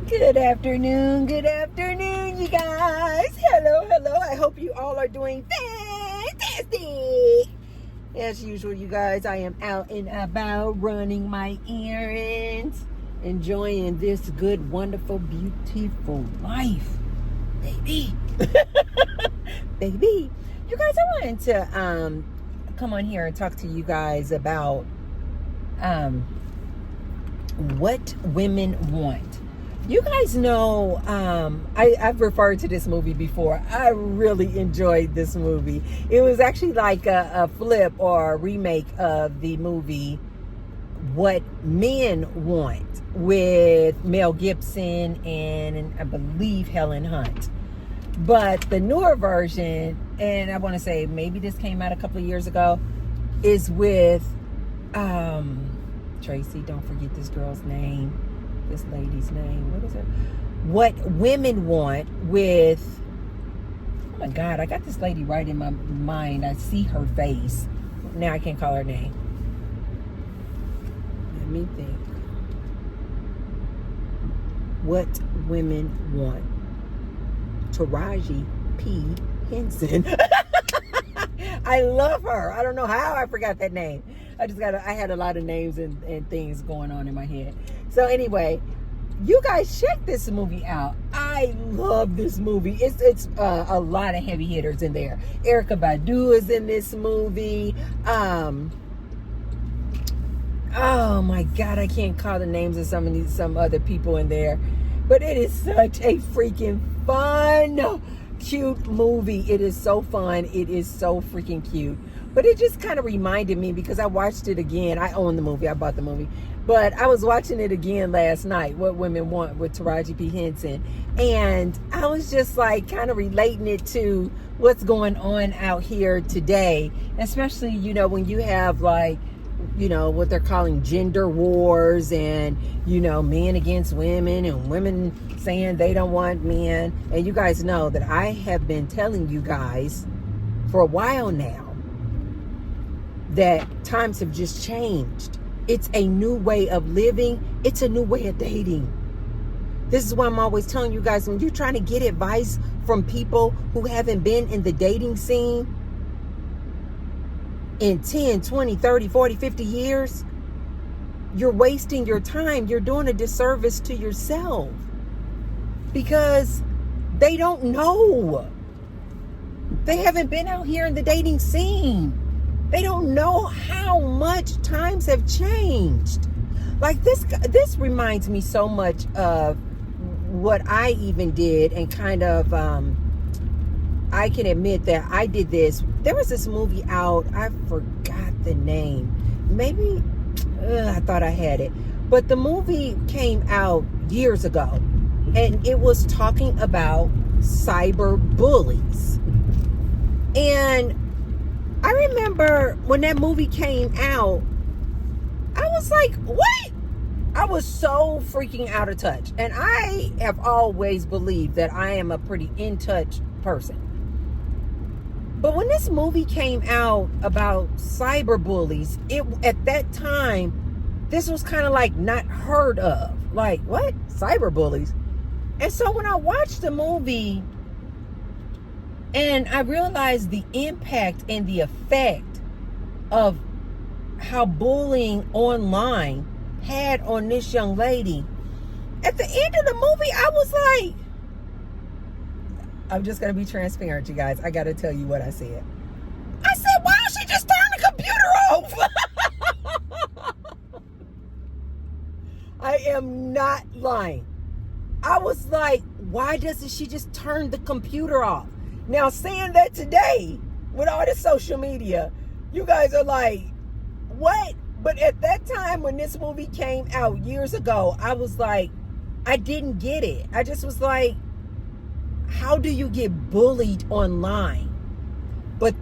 Good afternoon, you guys. Hello. I hope you all are doing fantastic. As usual, you guys, I am out and about running my errands, enjoying this good, wonderful, beautiful life, baby. Baby. You guys, I wanted to come on here and talk to you guys about what women want. You guys know, I've referred to this movie before. I really enjoyed this movie. It was actually like a flip or a remake of the movie What Men Want with Mel Gibson and I believe Helen Hunt. But the newer version, and I want to say maybe this came out a couple of years ago, is with Tracy, don't forget this girl's name. This lady's name. What is her? What Women Want with, oh my God, I got this lady right in my mind. I see her face. Now I can't call her name. Let me think. What Women Want. Taraji P. Henson. I love her. I don't know how I forgot that name. I had a lot of names and things going on in my head. So anyway, you guys check this movie out. I love this movie. It's a lot of heavy hitters in there. Erykah Badu is in this movie. Oh my God, I can't call the names of some other people in there. But it is such a freaking fun, cute movie. It is so fun. It is so freaking cute. But it just kind of reminded me because I watched it again. I own the movie. I bought the movie. But I was watching it again last night, What Women Want with Taraji P. Henson. And I was just like kind of relating it to what's going on out here today. Especially, when you have like, what they're calling gender wars and, men against women and women saying they don't want men. And you guys know that I have been telling you guys for a while now that times have just changed. It's a new way of living. It's a new way of dating. This is why I'm always telling you guys, when you're trying to get advice from people who haven't been in the dating scene in 10, 20, 30, 40, 50 years, you're wasting your time. You're doing a disservice to yourself because they don't know. They haven't been out here in the dating scene. They don't know how much times have changed. Like this reminds me so much of what I even did, and kind of I can admit that I did this. There was this movie out, I forgot the name. Maybe I thought I had it. But the movie came out years ago, and it was talking about cyber bullies. And I remember when that movie came out, I was like, what? I was so freaking out of touch. And I have always believed that I am a pretty in touch person. But when this movie came out about cyber bullies, at that time, this was kind of like not heard of. Like, what? Cyber bullies? And so when I watched the movie, and I realized the impact and the effect of how bullying online had on this young lady. At the end of the movie, I was like, I'm just going to be transparent, you guys. I got to tell you what I said. I said, why don't she just turn the computer off? I am not lying. I was like, why doesn't she just turn the computer off? Now, saying that today, with all this social media, you guys are like, what? But at that time, when this movie came out years ago, I was like, I didn't get it. I just was like, how do you get bullied online? But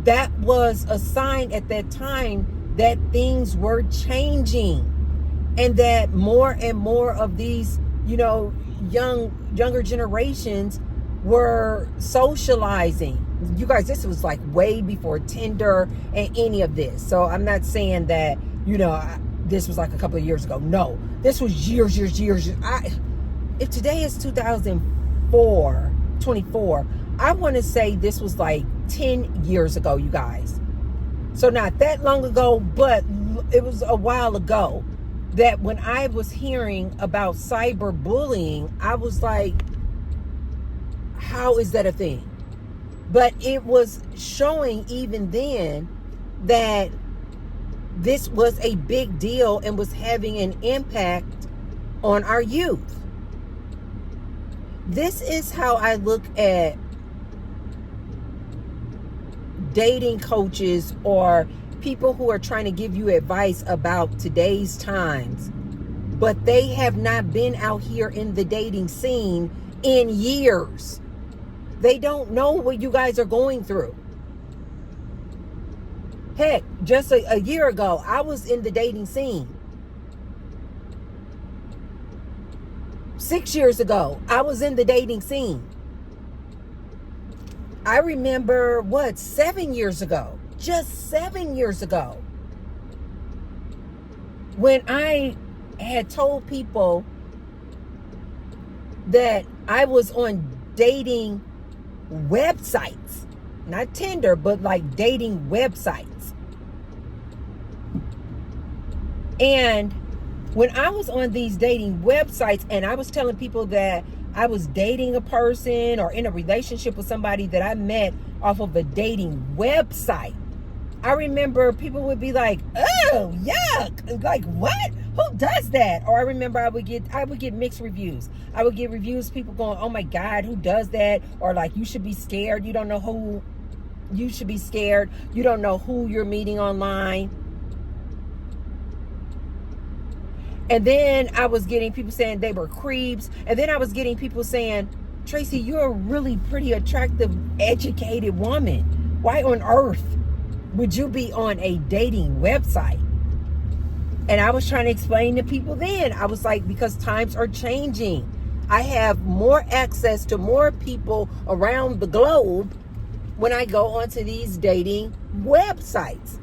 that was a sign at that time that things were changing, and that more and more of these, younger generations were socializing. You guys, this was like way before Tinder and any of this. So I'm not saying that, this was like a couple of years ago. No, this was years. if today is 2024, I want to say this was like 10 years ago, you guys. So not that long ago, but it was a while ago that when I was hearing about cyberbullying, I was like, how is that a thing? But it was showing even then that this was a big deal and was having an impact on our youth. This is how I look at dating coaches or people who are trying to give you advice about today's times, but they have not been out here in the dating scene in years. They don't know what you guys are going through. Heck, just a year ago, I was in the dating scene. 6 years ago, I was in the dating scene. I remember, 7 years ago, just 7 years ago, when I had told people that I was on dating websites, not Tinder, but like dating websites. And when I was on these dating websites and I was telling people that I was dating a person or in a relationship with somebody that I met off of a dating website, I remember people would be like, oh, yuck. Like, what? Who does that? Or I remember I would get mixed reviews. I would get reviews, people going, oh my God, who does that? Or like, you should be scared. You don't know who, you should be scared. You don't know who you're meeting online. And then I was getting people saying they were creeps. And then I was getting people saying, Tracy, you're a really pretty, attractive, educated woman. Why on earth would you be on a dating website? And I was trying to explain to people then. I was like, because times are changing. I have more access to more people around the globe when I go onto these dating websites.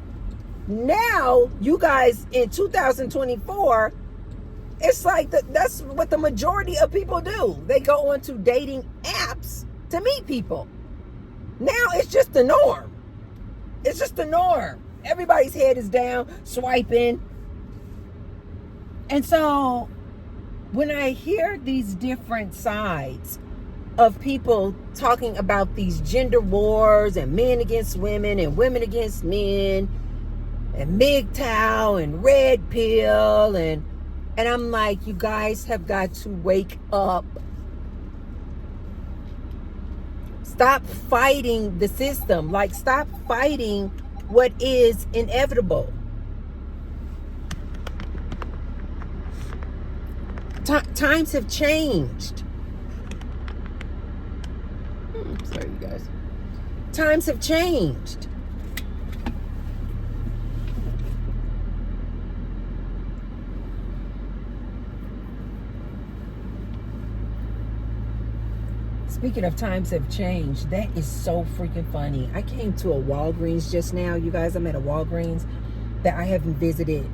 Now, you guys in 2024, it's like that's what the majority of people do. They go onto dating apps to meet people. Now it's just the norm. It's just the norm. Everybody's head is down, swiping. And so when I hear these different sides of people talking about these gender wars and men against women and women against men and MGTOW and red pill and I'm like, you guys have got to wake up. Stop fighting the system. Like, stop fighting what is inevitable. Times have changed. Sorry, you guys. Times have changed. Speaking of times have changed, that is so freaking funny. I came to a Walgreens just now. You guys, I'm at a Walgreens that I haven't visited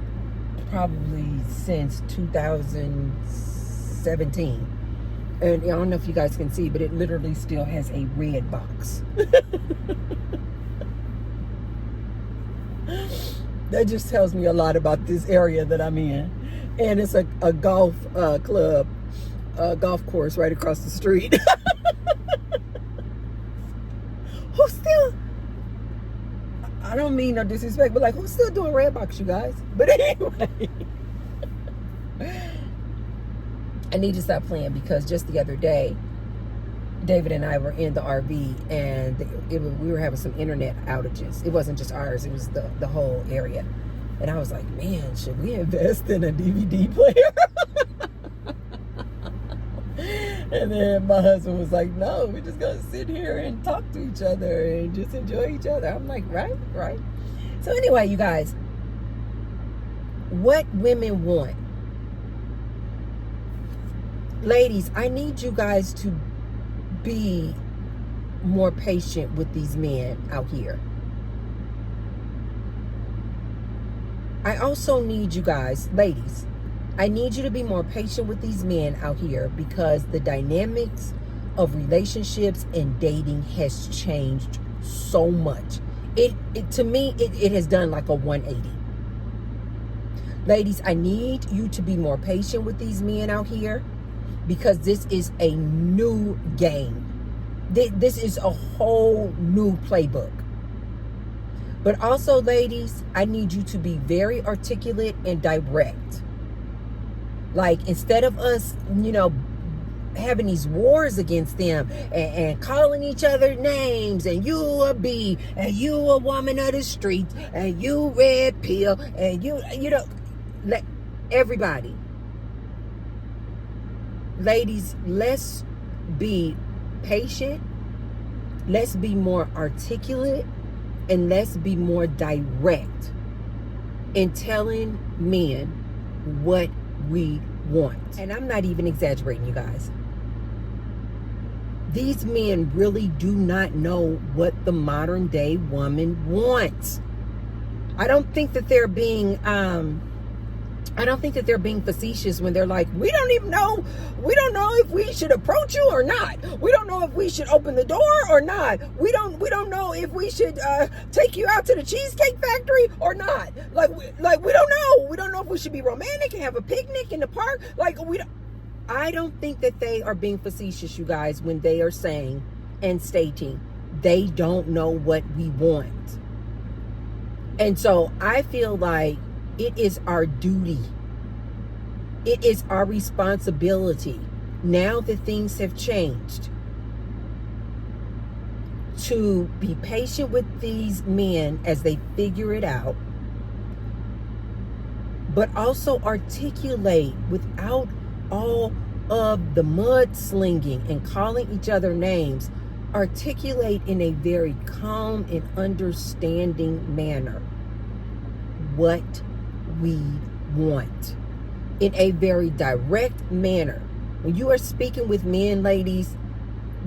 probably since 2017. And I don't know if you guys can see, but it literally still has a red box. That just tells me a lot about this area that I'm in. And it's a golf club, golf course right across the street. Who's still, I don't mean no disrespect, but like, who's still doing Redbox, you guys? But anyway, I need to stop playing because just the other day, David and I were in the RV and we were having some internet outages. It wasn't just ours, it was the whole area. And I was like, man, should we invest in a DVD player? And then my husband was like, no, we're just going to sit here and talk to each other and just enjoy each other. I'm like, right. So anyway, you guys, what women want. Ladies, I need you guys to be more patient with these men out here. I also need you guys, ladies, I need you to be more patient with these men out here because the dynamics of relationships and dating has changed so much. It to me, it has done like a 180. Ladies, I need you to be more patient with these men out here because this is a new game. This is a whole new playbook. But also, ladies, I need you to be very articulate and direct. Like, instead of us, having these wars against them and calling each other names, and you a B, and you a woman of the streets, and you red pill, and let everybody. Ladies, let's be patient, let's be more articulate, and let's be more direct in telling men what we want. And I'm not even exaggerating, you guys. These men really do not know what the modern day woman wants. I don't think that they're being facetious when they're like, we don't know if we should approach you or not. We don't know if we should open the door or not. We don't know if we should take you out to the Cheesecake Factory or not. Like we don't know. We don't know if we should be romantic and have a picnic in the park. I don't think that they are being facetious, you guys, when they are saying and stating they don't know what we want. And so I feel like it is our duty. It is our responsibility, now that things have changed, to be patient with these men as they figure it out, but also articulate without all of the mudslinging and calling each other names. Articulate in a very calm and understanding manner what we want, in a very direct manner. When you are speaking with men, ladies,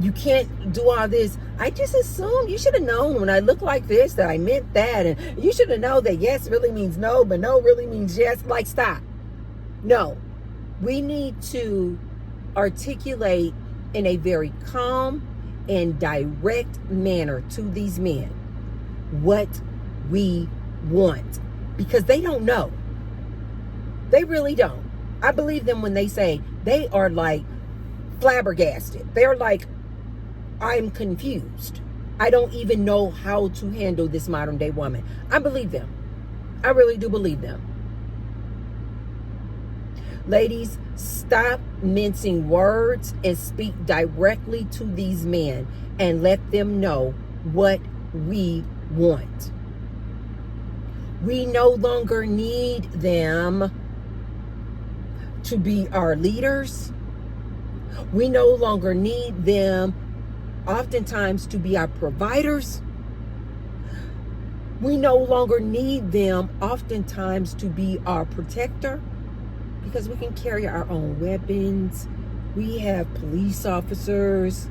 you can't do all this. I just assumed, you should have known when I look like this that I meant that, and you should have known that yes really means no, but no really means yes. Like, stop. No, we need to articulate in a very calm and direct manner to these men what we want, because they don't know. They really don't. I believe them when they say they are like flabbergasted. They're like, I'm confused. I don't even know how to handle this modern day woman. I believe them. I really do believe them. Ladies, stop mincing words and speak directly to these men and let them know what we want. We no longer need them to be our leaders. We no longer need them oftentimes to be our providers. We no longer need them oftentimes to be our protector, because we can carry our own weapons. We have police officers.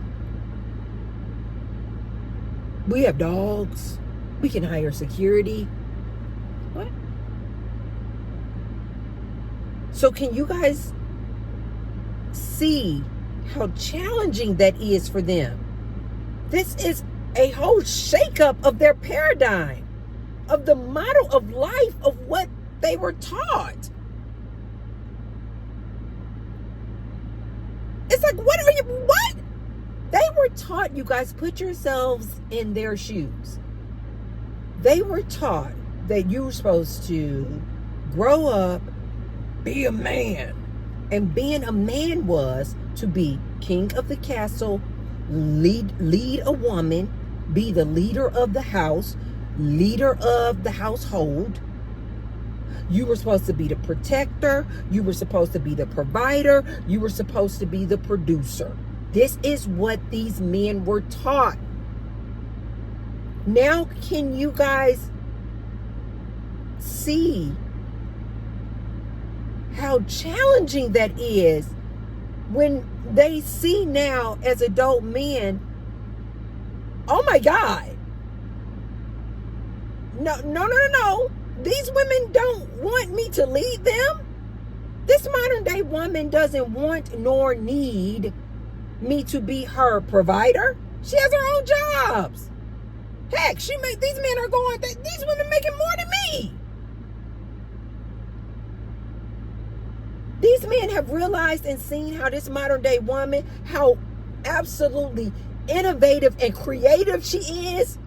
We have dogs. We can hire security. What? So can you guys see how challenging that is for them? This is a whole shakeup of their paradigm, of the model of life, of what they were taught. It's like, what? They were taught, you guys, put yourselves in their shoes. They were taught that you were supposed to grow up, be a man. And being a man was to be king of the castle, lead a woman, be the leader of the house, leader of the household. You were supposed to be the protector. You were supposed to be the provider. You were supposed to be the producer. This is what these men were taught. Now, can you guys see how challenging that is when they see now as adult men, oh my God, no. These women don't want me to lead them. This modern day woman doesn't want nor need me to be her provider. She has her own jobs. Heck, these women making more than me. These men have realized and seen how this modern day woman, how absolutely innovative and creative she is.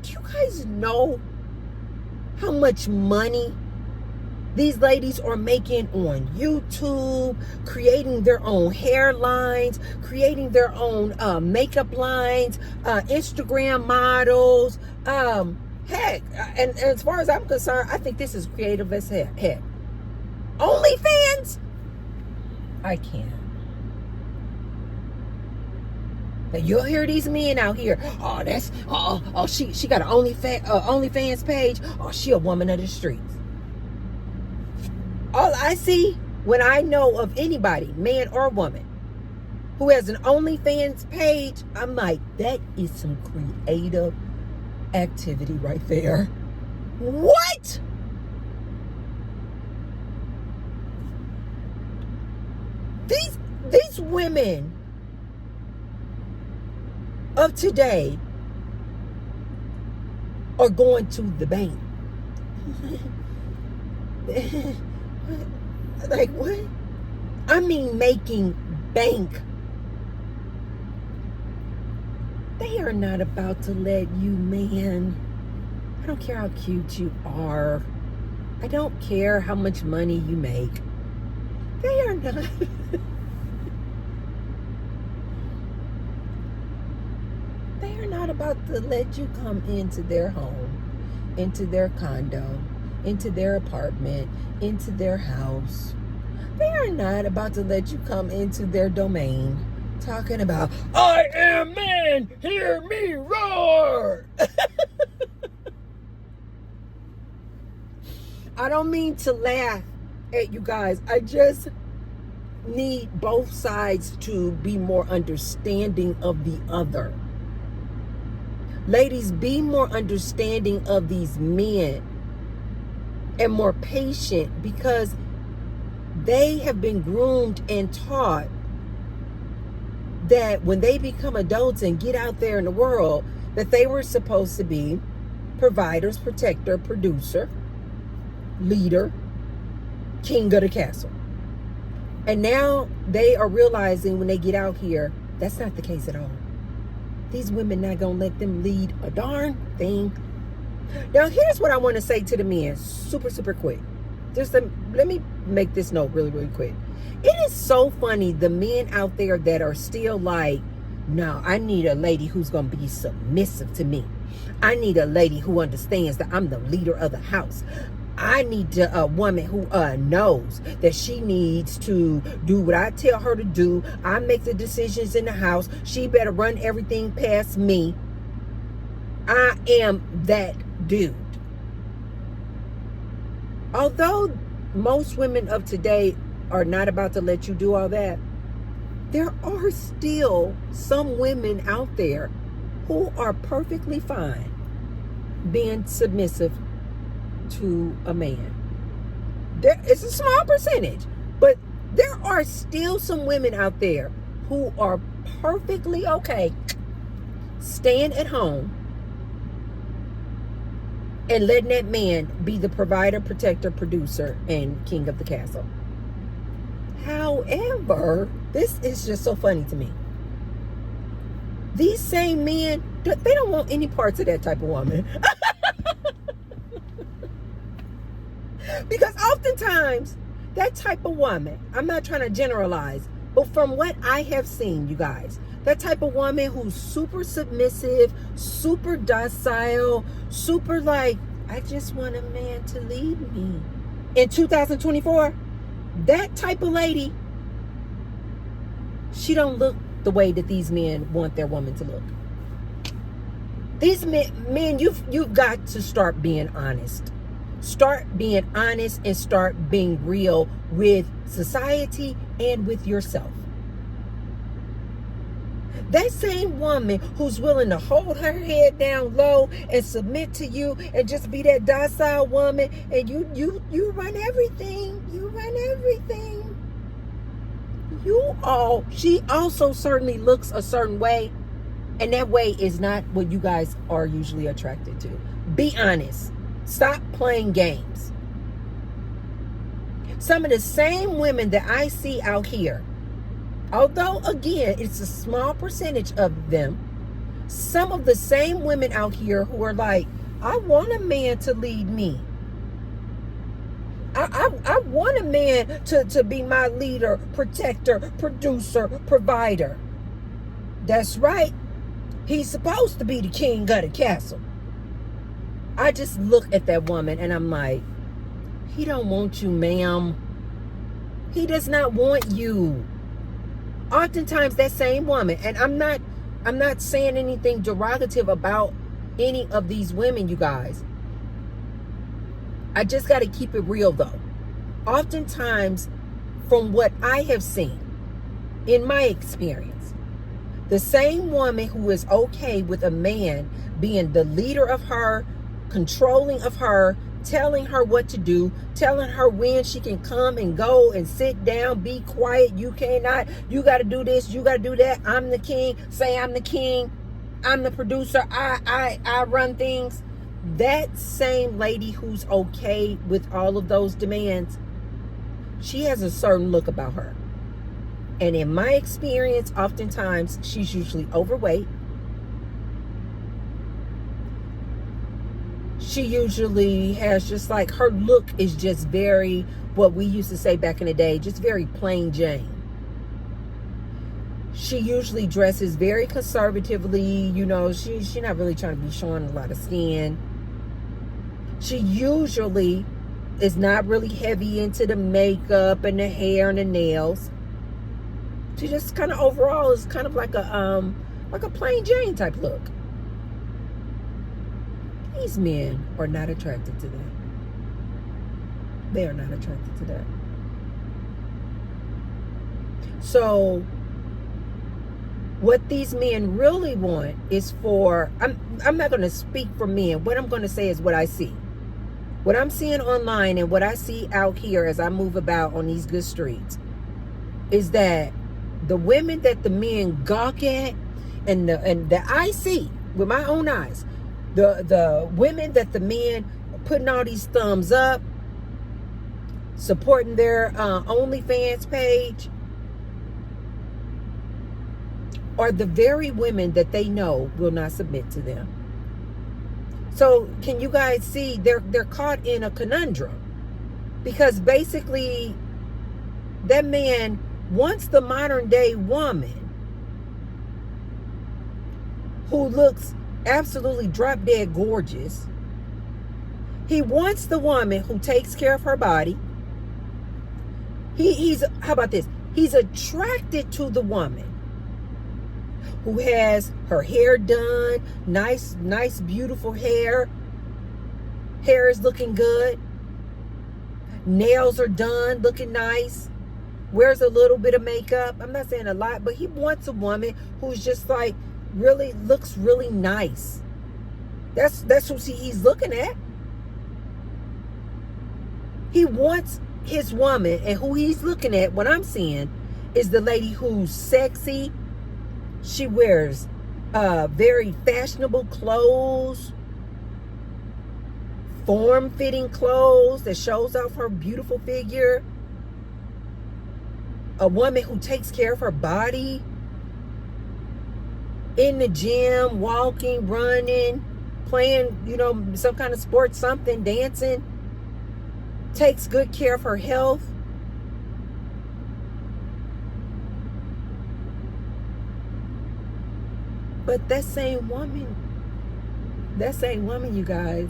Do you guys know how much money these ladies are making on YouTube, creating their own hairlines, creating their own makeup lines, Instagram models? Heck, and as far as I'm concerned, I think this is creative as heck. OnlyFans? I can't. Now you'll hear these men out here. She got an OnlyFans page. Oh, she a woman of the streets. All I see when I know of anybody, man or woman, who has an OnlyFans page, I'm like, that is some creative activity right there. What? These women of today are going to the bank. Like what? I mean making bank. They are not about to let you, man. I don't care how cute you are. I don't care how much money you make. They are not. They are not about to let you come into their home, into their condo, into their apartment, into their house. They are not about to let you come into their domain talking about, I am man, hear me roar. I don't mean to laugh at you guys. I just need both sides to be more understanding of the other. Ladies, be more understanding of these men and more patient, because they have been groomed and taught that when they become adults and get out there in the world, that they were supposed to be providers, protector, producer, leader, king of the castle. And now they are realizing when they get out here, that's not the case at all. These women not gonna let them lead a darn thing. Now, here's what I want to say to the men, super quick. Let me make this note really quick. It is so funny, the men out there that are still like, no, I need a lady who's going to be submissive to me. I need a lady who understands that I'm the leader of the house. I need a woman who knows that she needs to do what I tell her to do. I make the decisions in the house. She better run everything past me. I am that dude. Although most women of today are not about to let you do all that, there are still some women out there who are perfectly fine being submissive to a man. It's a small percentage, but there are still some women out there who are perfectly okay staying at home and letting that man be the provider, protector, producer, and king of the castle. However, this is just so funny to me. These same men, they don't want any parts of that type of woman. Because oftentimes, that type of woman, I'm not trying to generalize, but from what I have seen, you guys, that type of woman who's super submissive, super docile, super like, I just want a man to lead me. In 2024, that type of lady, she don't look the way that these men want their woman to look. These men, you've got to start being honest. Start being honest and start being real with society and with yourself. That same woman who's willing to hold her head down low and submit to you and just be that docile woman, and you run everything. You run and everything. She also certainly looks a certain way, and that way is not what you guys are usually attracted to. Be honest. Stop playing games. Some of the same women that I see out here, although again, it's a small percentage of them, some of the same women out here who are like, I want a man to lead me. I want a man to be my leader, protector, producer, provider. That's right. He's supposed to be the king of the castle. I just look at that woman and I'm like, he don't want you, ma'am. He does not want you. Oftentimes that same woman, and I'm not saying anything derogative about any of these women, you guys. I just got to keep it real though. Oftentimes, from what I have seen, in my experience, the same woman who is okay with a man being the leader of her, controlling of her, telling her what to do, telling her when she can come and go and sit down, be quiet, you cannot, you got to do this, you got to do that, I'm the king, say I'm the king, I'm the producer, I run things. That same lady who's okay with all of those demands, she has a certain look about her. And in my experience, oftentimes she's usually overweight. She usually has just like, her look is just very, what we used to say back in the day, just very plain Jane. She usually dresses very conservatively, you know, she's not really trying to be showing a lot of skin. She usually is not really heavy into the makeup and the hair and the nails. She just kind of overall is kind of like a plain Jane type look. These men are not attracted to that. They are not attracted to that. So what these men really want is for, I'm not going to speak for men. What I'm going to say is what I see. What I'm seeing online and what I see out here as I move about on these good streets is that the women that the men gawk at and that I see with my own eyes, the women that the men are putting all these thumbs up, supporting their OnlyFans page, are the very women that they know will not submit to them. So can you guys see they're caught in a conundrum? Because basically that man wants the modern day woman who looks absolutely drop dead gorgeous. He wants the woman who takes care of her body. He's how about this? He's attracted to the woman who has her hair done, nice, beautiful hair. Hair is looking good. Nails are done, looking nice. Wears a little bit of makeup. I'm not saying a lot, but he wants a woman who's just like really looks really nice. That's what he's looking at. He wants his woman, and who he's looking at, what I'm seeing, is the lady who's sexy. She wears very fashionable clothes, form-fitting clothes that shows off her beautiful figure. A woman who takes care of her body, in the gym, walking, running, playing, you know, some kind of sport, something, dancing, takes good care of her health. But that same woman, you guys,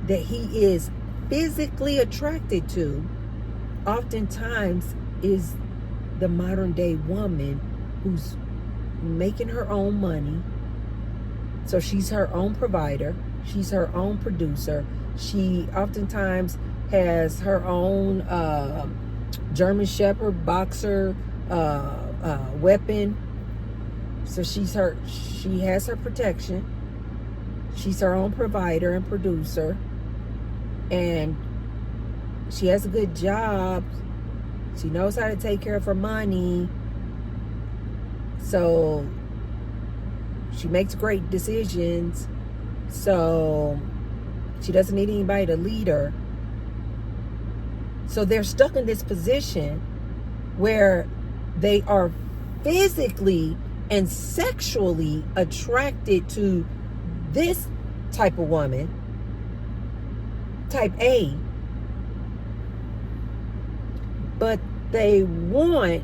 that he is physically attracted to, oftentimes is the modern day woman who's making her own money. So she's her own provider. She's her own producer. She oftentimes has her own German Shepherd boxer weapon. So she has her protection. She's her own provider and producer. And She has a good job. She knows how to take care of her money. So she makes great decisions. So she doesn't need anybody to lead her. So they're stuck in this position where they are physically and sexually attracted to this type of woman, type A, but they want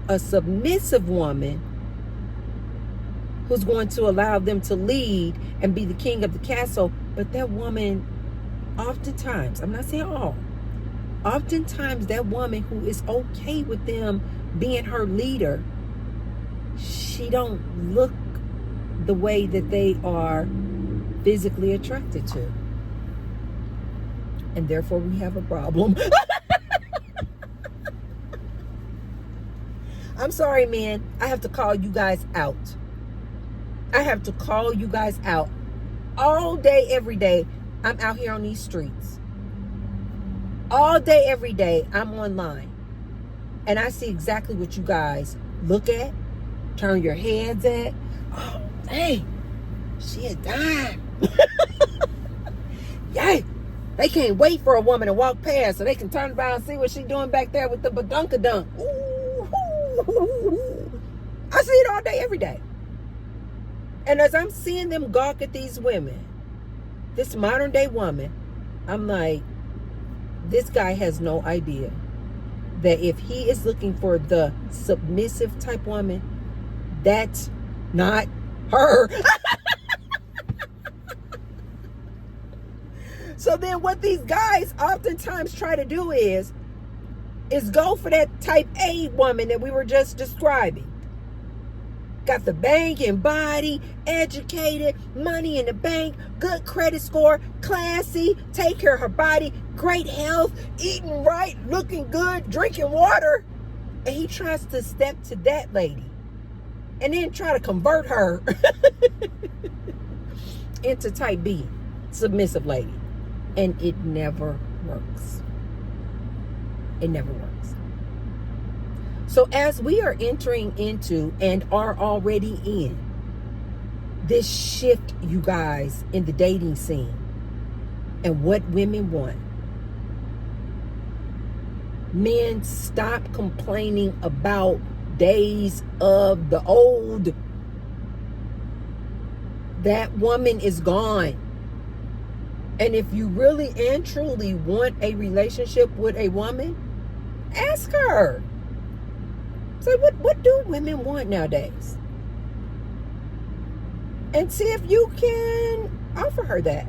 a submissive woman who's going to allow them to lead and be the king of the castle. But that woman, oftentimes, I'm not saying all, oftentimes that woman who is okay with them being her leader, she don't look the way that they are physically attracted to. And therefore we have a problem. I'm sorry, man. I have to call you guys out. I have to call you guys out. All day, every day, I'm out here on these streets. All day, every day, I'm online. And I see exactly what you guys look at, turn your heads at. Oh, hey, she a dime. Yay. They can't wait for a woman to walk past so they can turn around and see what she's doing back there with the badunkadunk. Ooh, I see it all day, every day. And as I'm seeing them gawk at these women, this modern day woman, I'm like, this guy has no idea that if he is looking for the submissive type woman, that's not her. So then what these guys oftentimes try to do is go for that type A woman that we were just describing. Got the banging body, educated, money in the bank, good credit score, classy, take care of her body, great health, eating right, looking good, drinking water. And he tries to step to that lady and then try to convert her into type B, submissive lady. And it never works. It never works. So as we are entering into and are already in this shift, you guys, in the dating scene and what women want, men, stop complaining about days of the old. That woman is gone. And if you really and truly want a relationship with a woman, ask her. Say, what do women want nowadays? And see if you can offer her that.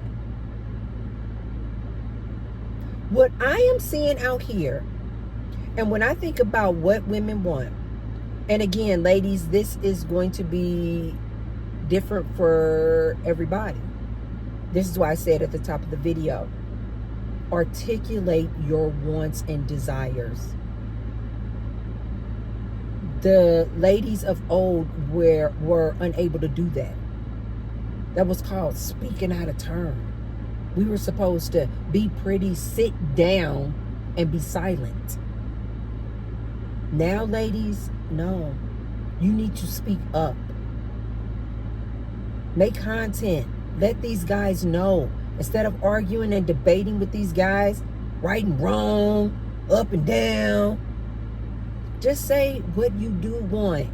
What I am seeing out here, and when I think about what women want, and again, ladies, this is going to be different for everybody. This is why I said at the top of the video, articulate your wants and desires. The ladies of old were unable to do that. That was called speaking out of turn. We were supposed to be pretty, sit down, and be silent. Now, ladies, no. You need to speak up. Make content. Let these guys know. Instead of arguing and debating with these guys, right and wrong, up and down, just say what you do want.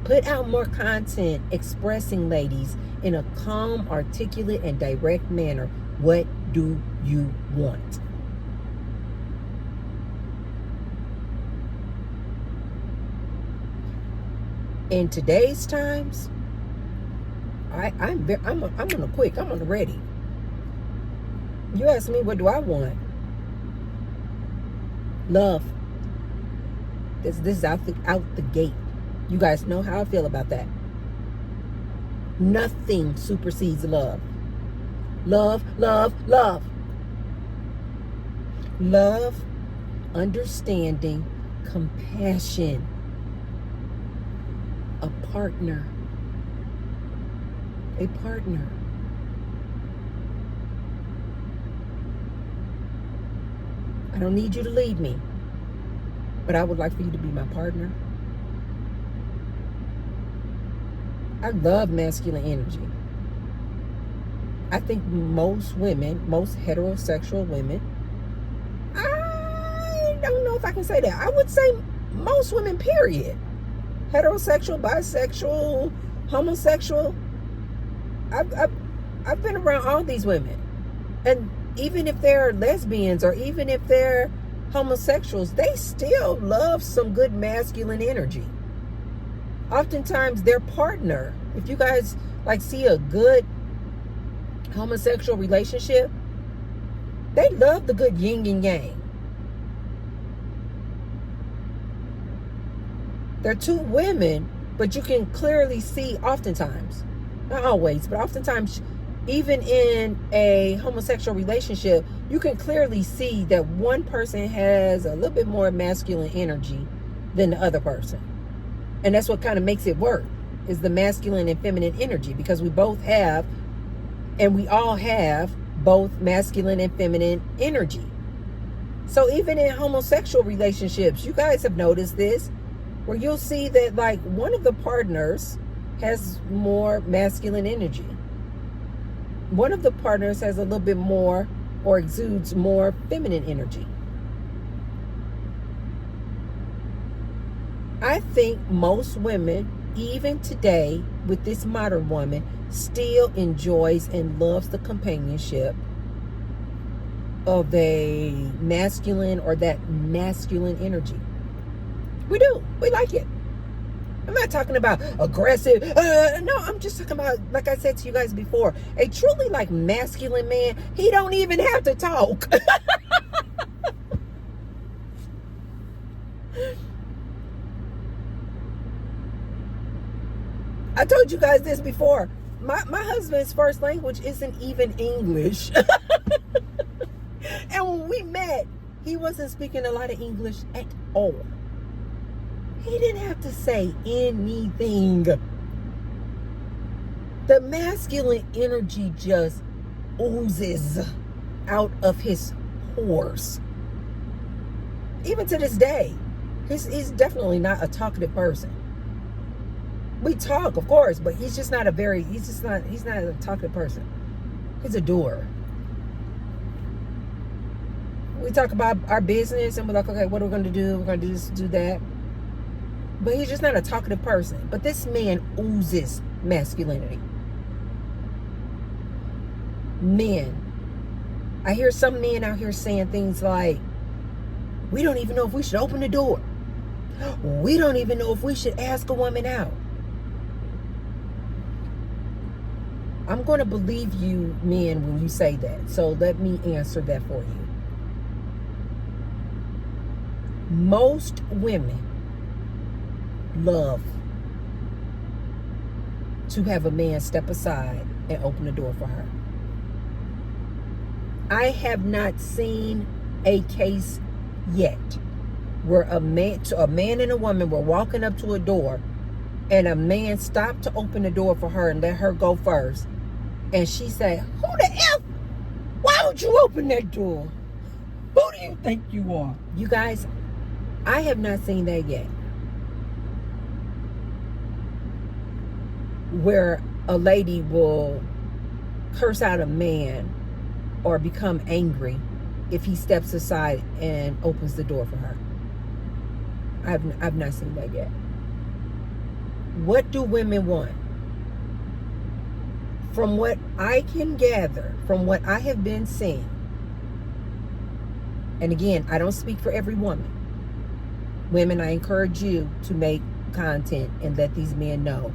Put out more content expressing, ladies, in a calm, articulate, and direct manner. What do you want? In today's times, I'm on the quick. I'm on the ready. You ask me, what do I want? Love. This is out the gate. You guys know how I feel about that. Nothing supersedes love. Love, love, love. Love, understanding, compassion. A partner. A partner. I don't need you to lead me, but I would like for you to be my partner. I love masculine energy. I think most women, most heterosexual women, I don't know if I can say that. I would say most women, period. Heterosexual, bisexual, homosexual. I've been around all these women. And even if they're lesbians or even if they're homosexuals, they still love some good masculine energy. Oftentimes their partner, if you guys like see a good homosexual relationship, they love the good yin and yang. They're two women, but you can clearly see oftentimes, not always, but oftentimes, even in a homosexual relationship, you can clearly see that one person has a little bit more masculine energy than the other person. And that's what kind of makes it work, is the masculine and feminine energy, because we both have, and we all have both masculine and feminine energy. So even in homosexual relationships, you guys have noticed this, where you'll see that like one of the partners has more masculine energy. One of the partners has a little bit more or exudes more feminine energy. I think most women, even today, with this modern woman, still enjoys and loves the companionship of a masculine or that masculine energy. We do. We like it. I'm not talking about aggressive. No, I'm just talking about, like I said to you guys before, a truly like masculine man, he don't even have to talk. I told you guys this before. My husband's first language isn't even English. And when we met, he wasn't speaking a lot of English at all. He didn't have to say anything. The masculine energy just oozes out of his pores. Even to this day, he's definitely not a talkative person. We talk, of course, but he's not a talkative person. He's a doer. We talk about our business and we're like, okay, what are we going to do? We're going to do this, do that. But he's just not a talkative person. But this man oozes masculinity. Men. I hear some men out here saying things like, we don't even know if we should open the door. We don't even know if we should ask a woman out. I'm going to believe you, men, when you say that. So let me answer that for you. Most women love to have a man step aside and open the door for her. I have not seen a case yet where a man and a woman were walking up to a door and a man stopped to open the door for her and let her go first. And she said, who the F? Why would you open that door? Who do you think you are? You guys, I have not seen that yet. Where a lady will curse out a man or become angry if he steps aside and opens the door for her. I've not seen that yet. What do women want? From what I can gather, from what I have been seeing, and again, I don't speak for every woman. Women, I encourage you to make content and let these men know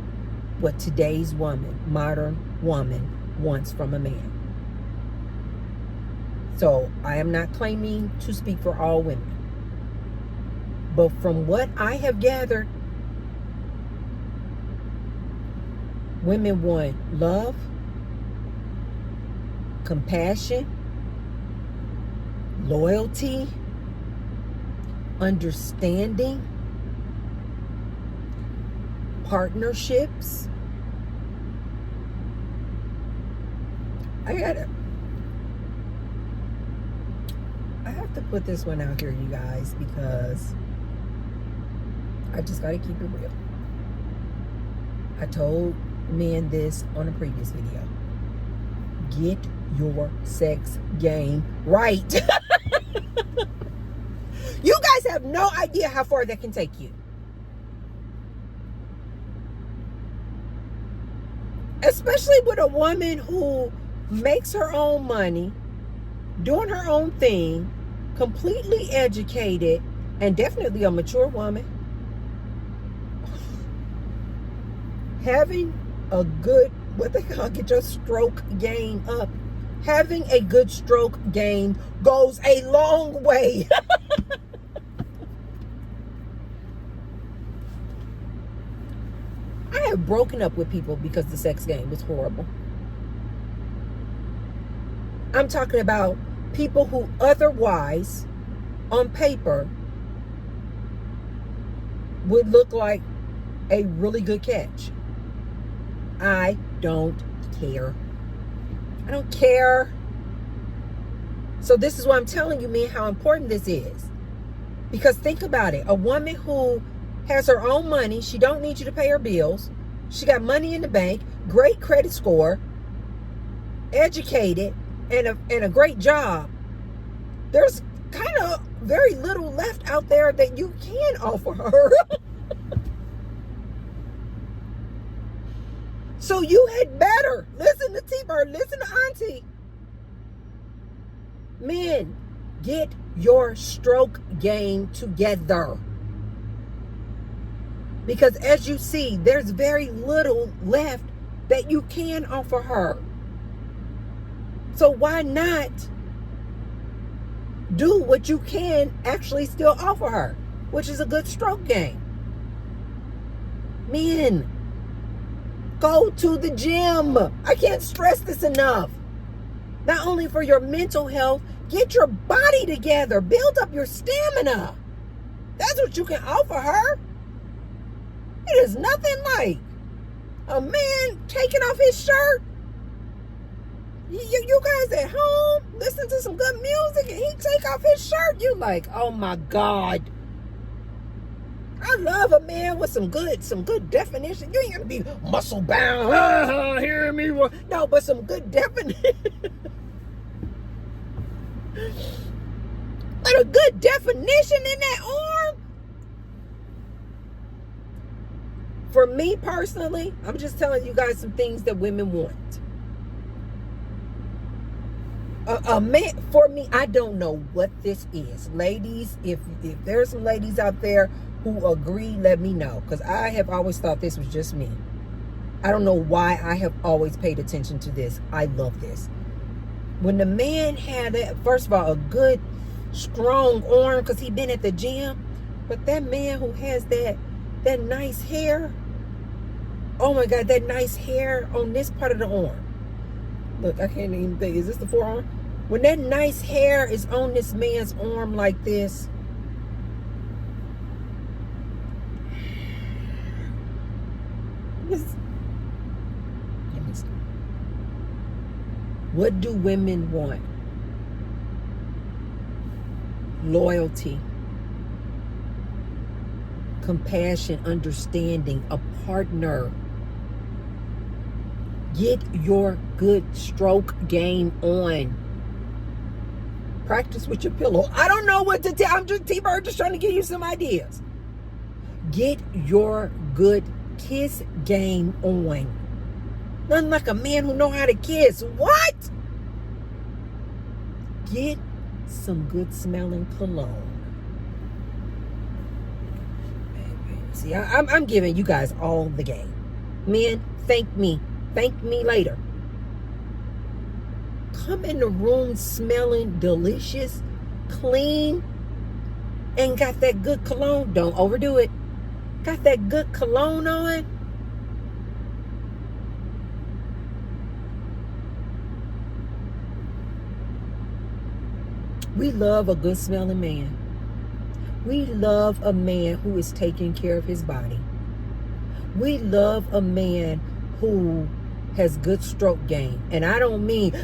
what today's woman, modern woman, wants from a man. So I am not claiming to speak for all women. But from what I have gathered, women want love, compassion, loyalty, understanding, partnerships. I have to put this one out here, you guys, because I just gotta keep it real. I told men this on a previous video. Get your sex game right. You guys have no idea how far that can take you. Especially with a woman who makes her own money, doing her own thing, completely educated, and definitely a mature woman. Having a good, what they call, get your stroke game up. Having a good stroke game goes a long way. I have broken up with people because the sex game was horrible. I'm talking about people who otherwise, on paper, would look like a really good catch. I don't care. I don't care. So this is why I'm telling you, man, how important this is. Because think about it. A woman who has her own money, she don't need you to pay her bills. She got money in the bank, great credit score, educated, and a great job. There's kind of very little left out there that you can offer her. So you had better listen to T-Bird, listen to Auntie. Men, get your stroke game together. Because as you see, there's very little left that you can offer her. So why not do what you can actually still offer her, which is a good stroke game? Men, go to the gym. I can't stress this enough. Not only for your mental health, get your body together. Build up your stamina. That's what you can offer her. It is nothing like a man taking off his shirt. You guys at home listen to some good music and he take off his shirt. You like, oh my God. I love a man with some good definition. You ain't gonna be muscle bound. Hear me? No, but some good definition. But a good definition in that arm. For me personally, I'm just telling you guys some things that women want. A man, for me, I don't know what this is. Ladies, if there's some ladies out there who agree, let me know. Because I have always thought this was just me. I don't know why I have always paid attention to this. I love this. When the man had, first of all, a good, strong arm because he been at the gym. But that man who has that nice hair. Oh my God, that nice hair on this part of the arm. Look, I can't even think. Is this the forearm? When that nice hair is on this man's arm like this. What do women want? Loyalty, compassion, understanding, a partner. Get your good stroke game on. Practice with your pillow. I don't know what to tell. I'm just T-Bird, just trying to give you some ideas. Get your good kiss game on. Nothing like a man who know how to kiss. What? Get some good smelling cologne. See, I'm giving you guys all the game. Men, thank me. Thank me later. Come in the room smelling delicious, clean, and got that good cologne. Don't overdo it. Got that good cologne on. We love a good smelling man. We love a man who is taking care of his body. We love a man who has good stroke game. And I don't mean,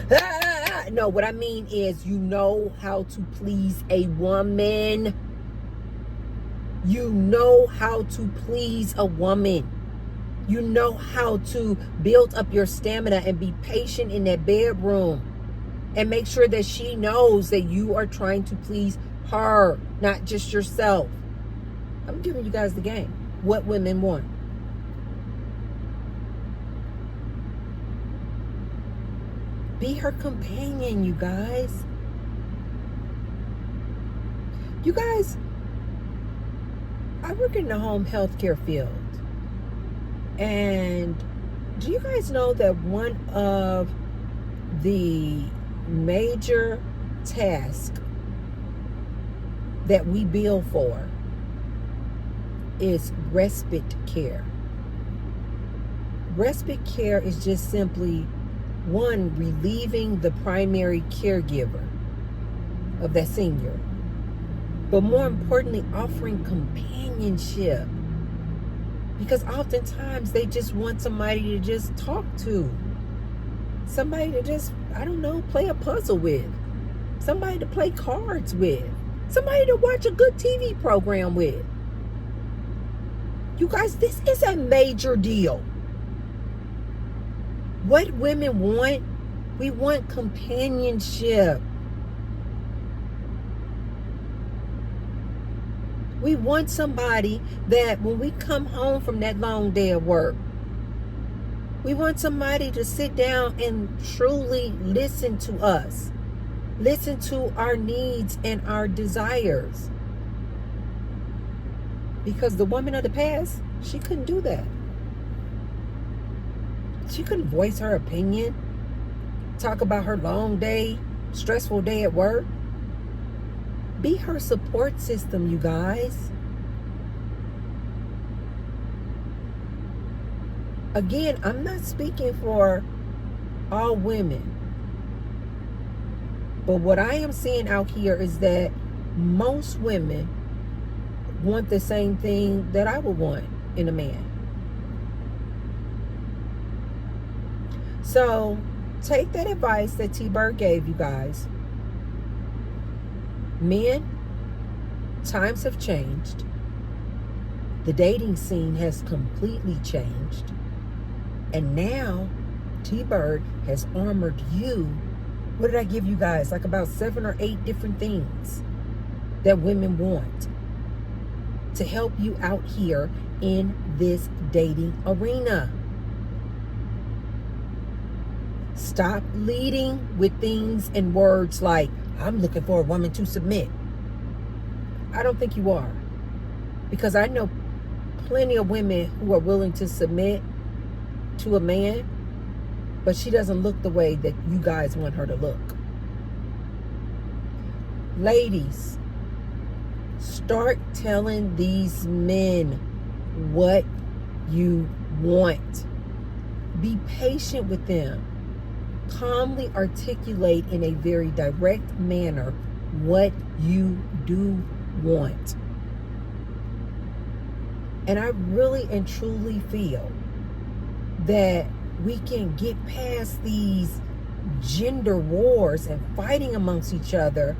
No, what I mean is you know how to please a woman. You know how to please a woman. You know how to build up your stamina and be patient in that bedroom. And make sure that she knows that you are trying to please her, not just yourself. I'm giving you guys the game. What women want. Be her companion, you guys. You guys, I work in the home healthcare field. And do you guys know that one of the major tasks that we bill for is respite care? Respite care is just simply, one, relieving the primary caregiver of that senior, but more importantly, offering companionship. Because oftentimes they just want somebody to just talk to, somebody to just, I don't know, play a puzzle with, somebody to play cards with, somebody to watch a good TV program with. You guys, this is a major deal. What women want, we want companionship. We want somebody that when we come home from that long day of work, we want somebody to sit down and truly listen to us, listen to our needs and our desires. Because the woman of the past, she couldn't do that. She couldn't voice her opinion, talk about her long day, stressful day at work. Be her support system, you guys. Again, I'm not speaking for all women. But what I am seeing out here is that most women want the same thing that I would want in a man. So take that advice that T-Bird gave you guys. Men, times have changed. The dating scene has completely changed. And now T-Bird has armored you. What did I give you guys? Like about 7 or 8 different things that women want to help you out here in this dating arena. Stop leading with things and words like, I'm looking for a woman to submit. I don't think you are. Because I know plenty of women who are willing to submit to a man, but she doesn't look the way that you guys want her to look. Ladies, start telling these men what you want. Be patient with them. Calmly articulate in a very direct manner what you do want. And I really and truly feel that we can get past these gender wars and fighting amongst each other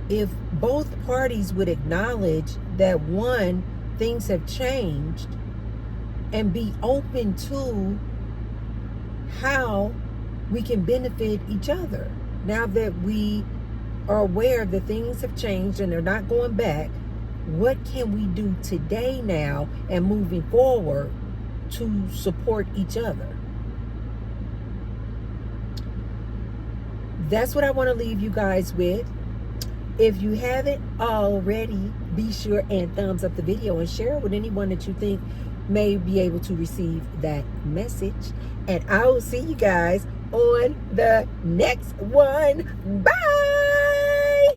if both parties would acknowledge that, one, things have changed, and be open to how we can benefit each other. Now that we are aware that things have changed and they're not going back, what can we do today now and moving forward to support each other? That's what I want to leave you guys with. If you haven't already, be sure and thumbs up the video and share it with anyone that you think may be able to receive that message. And I will see you guys on the next one. Bye!